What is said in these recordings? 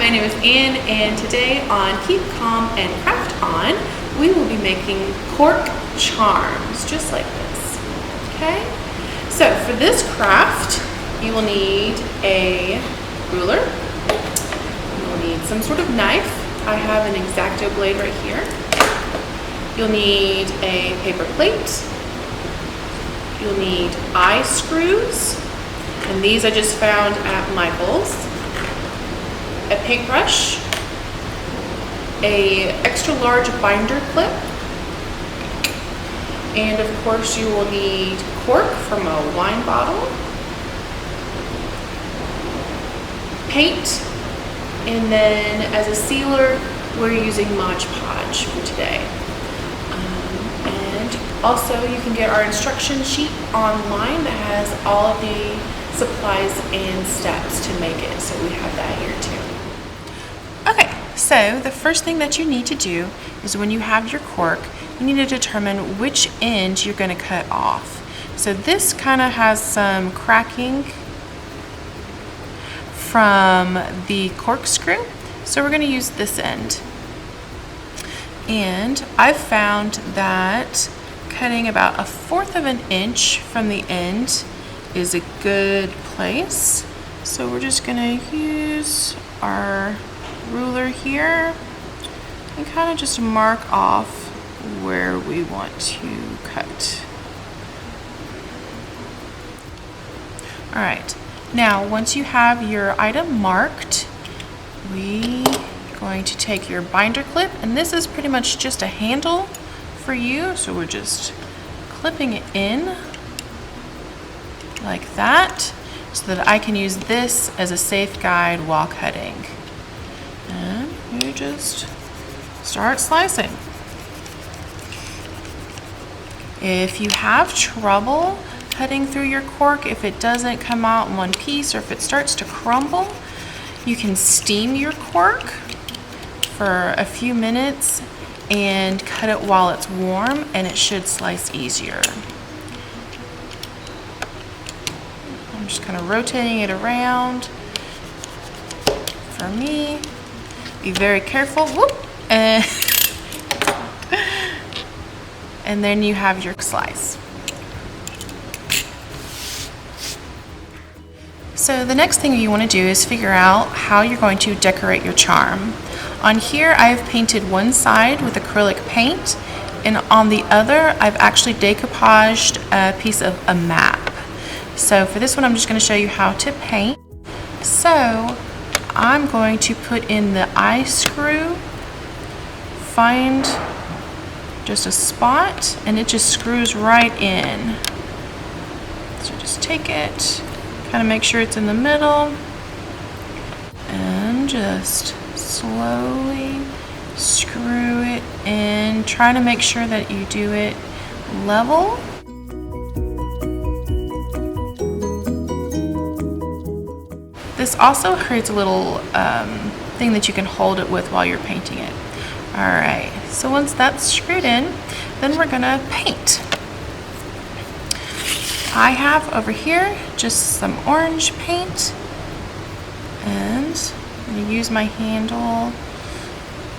my name is Anne, and today on Keep Calm and Craft On, we will be making cork charms, just like this, okay? So for this craft, you will need a ruler, you will need some sort of knife. I have an X-Acto blade right here. You'll need a paper plate, you'll need eye screws, and these I just found at Michael's. A paintbrush, a extra large binder clip, and of course you will need cork from a wine bottle, paint, and then as a sealer we're using Mod Podge for today. And also you can get our instruction sheet online that has all of the supplies and steps to make it, so we have that here too. Okay, so the first thing that you need to do is when you have your cork, you need to determine which end you're going to cut off. So this kind of has some cracking from the corkscrew, so we're going to use this end. And I've found that cutting about 1/4 of an inch from the end is a good place. So we're just going to use our ruler here and kind of just mark off where we want to cut. Alright, now once you have your item marked, we're going to take your binder clip, and this is pretty much just a handle for you, so we're just clipping it in like that so that I can use this as a safe guide while cutting. And you just start slicing. If you have trouble cutting through your cork, if it doesn't come out in one piece or if it starts to crumble, you can steam your cork for a few minutes and cut it while it's warm, and it should slice easier. I'm just kind of rotating it around. For me, be very careful. Whoop! And then you have your slice. So the next thing you want to do is figure out how you're going to decorate your charm. On here I've painted one side with acrylic paint, and on the other I've actually decoupaged a piece of a map. So for this one I'm just going to show you how to paint. So I'm going to put in the eye screw, find just a spot, and it just screws right in. So just take it, kind of make sure it's in the middle, and just slowly screw it in. Try to make sure that you do it level. This also creates a little thing that you can hold it with while you're painting it. Alright, so once that's screwed in, then we're gonna paint. I have over here just some orange paint, and I'm gonna use my handle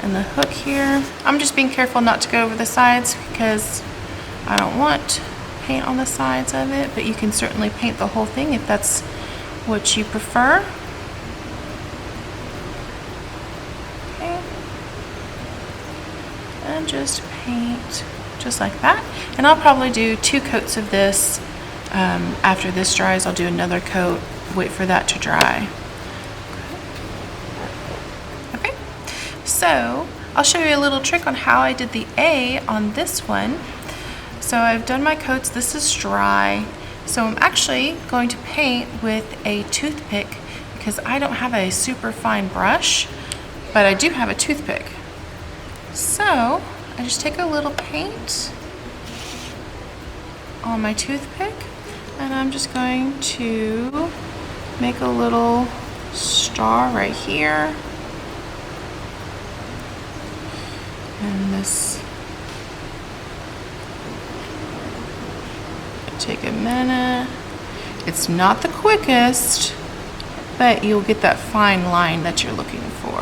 and the hook here. I'm just being careful not to go over the sides because I don't want paint on the sides of it, but you can certainly paint the whole thing if that's what you prefer. Okay. And just paint just like that. And I'll probably do 2 coats of this. After this dries, I'll do another coat, wait for that to dry. Okay, so I'll show you a little trick on how I did the A on this one. So I've done my coats, this is dry. So I'm actually going to paint with a toothpick because I don't have a super fine brush, but I do have a toothpick. So I just take a little paint on my toothpick, and I'm just going to make a little star right here. And this, take a minute. It's not the quickest, but you'll get that fine line that you're looking for.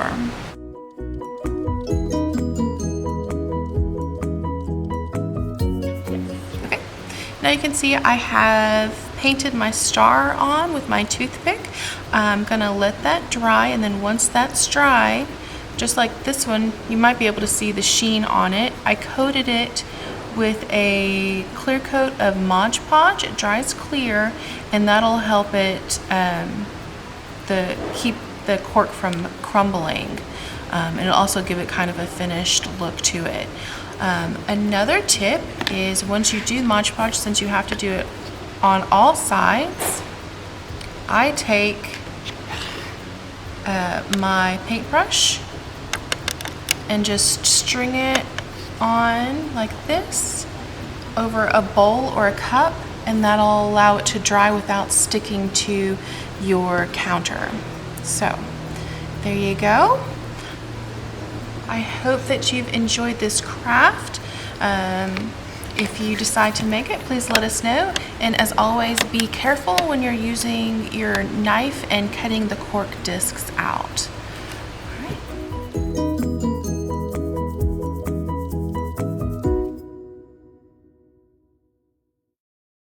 Okay, now you can see I have painted my star on with my toothpick. I'm gonna let that dry, and then once that's dry, just like this one, you might be able to see the sheen on it. I coated it with a clear coat of Mod Podge. It dries clear, and that'll help it keep the cork from crumbling, and it'll also give it kind of a finished look to it. Another tip is once you do Mod Podge, since you have to do it on all sides, I take my paintbrush and just string it on like this over a bowl or a cup, and that'll allow it to dry without sticking to your counter. So there you go. I hope that you've enjoyed this craft. If you decide to make it, please let us know. And as always, be careful when you're using your knife and cutting the cork discs out.